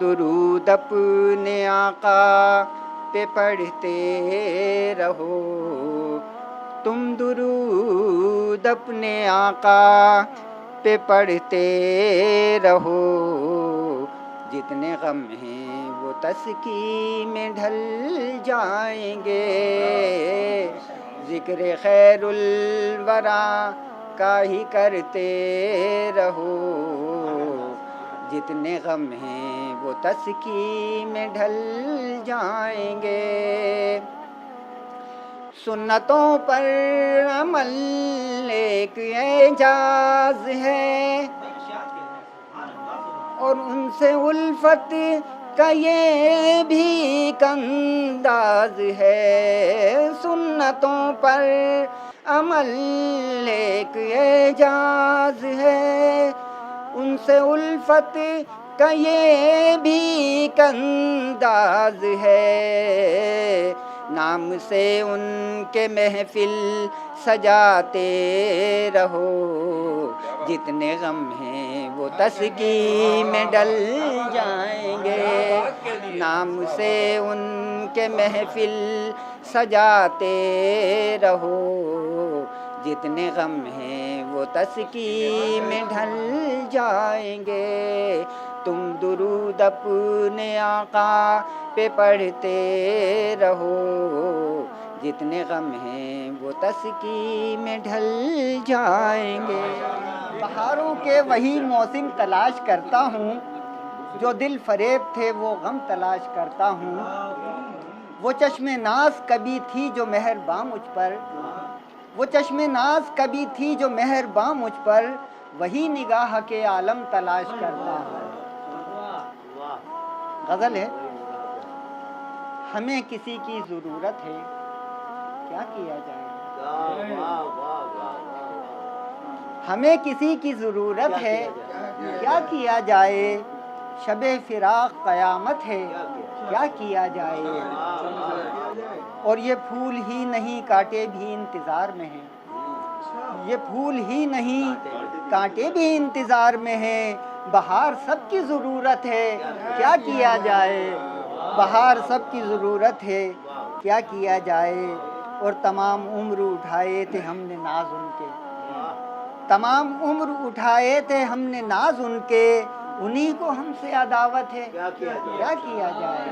درود اپنے آقا پہ پڑھتے رہو، تم درود اپنے آقا پہ پڑھتے رہو، جتنے غم ہیں وہ تسکی میں ڈھل جائیں گے، ذکر خیر الورا کا ہی کرتے رہو، جتنے غم ہیں وہ تسکی میں ڈھل جائیں گے۔ سنتوں پر عمل ایک اعجاز ہے، اور ان سے الفت کا یہ بھی ایک انداز ہے۔ سنتوں پر عمل ایک اعجاز ہے، ان سے الفت کا یہ بھی ایک انداز ہے، نام سے ان کے محفل سجاتے رہو، جتنے غم ہیں وہ تسکی میں ڈل جائیں گے، نام سے ان کے محفل سجاتے رہو، جتنے غم ہیں وہ تسکی میں ڈھل جائیں گے، تم درود اپنے آقا پہ پڑھتے رہو، جتنے غم ہیں وہ تسکی میں ڈھل جائیں گے۔ بہاروں کے وہی موسم تلاش کرتا ہوں، جو دل فریب تھے وہ غم تلاش کرتا ہوں، وہ چشم ناز کبھی تھی جو مہرباں مجھ پر، وہ چشم ناز کبھی تھی جو مہرباں مجھ پر، وہی نگاہ کے عالم تلاش کرتا ہوں۔ غزل ہے، ہمیں کسی کی ضرورت ہے، کیا کیا جائے، ہمیں کسی کی ضرورت ہے، کیا کیا جائے، شب فراق قیامت ہے، کیا کیا جائے، اور یہ پھول ہی نہیں کانٹے بھی انتظار میں ہیں، یہ پھول ہی نہیں کانٹے بھی انتظار میں ہیں، بہار سب کی ضرورت ہے، کیا کیا جائے، بہار سب کی ضرورت ہے، کیا کیا جائے، اور تمام عمر اٹھائے تھے ہم نے ناز ان کے، تمام عمر اٹھائے تھے ہم نے ناز ان کے، انہی کو ہم سے عداوت ہے، کیا کیا جائے،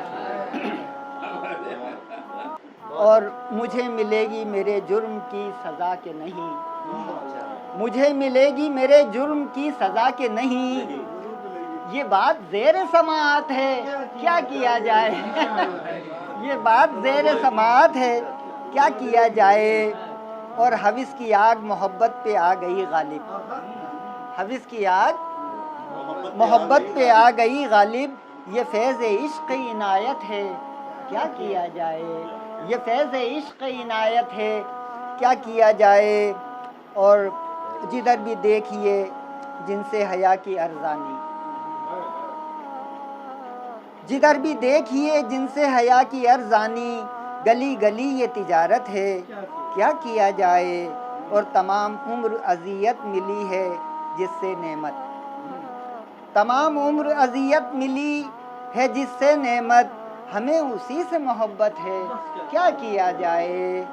اور مجھے ملے گی میرے جرم کی سزا کہ نہیں، مجھے ملے گی میرے جرم کی سزا کہ نہیں، یہ بات زیر سماعت ہے، کیا کیا جائے، یہ بات زیر سماعت ہے، کیا کیا جائے، اور حوث کی آگ محبت پہ آ گئی غالب، حوث کی آگ محبت پہ آ گئی غالب، یہ فیض عشق عنایت ہے، کیا کیا جائے، یہ فیض عشق عنایت ہے، کیا کیا جائے، اور جدھر بھی دیکھیے جن سے حیا کی ارزانی، جدھر بھی دیکھیے جن سے حیا کی ارزانی، گلی گلی یہ تجارت ہے، کیا کیا جائے، اور تمام عمر اذیت ملی ہے جس سے نعمت، تمام عمر اذیت ملی ہے جس سے نعمت، ہمیں اسی سے محبت ہے، کیا کیا جائے،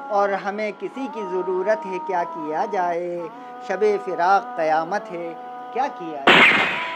اور ہمیں کسی کی ضرورت ہے، کیا کیا جائے، شب فراق قیامت ہے، کیا کیا جائے۔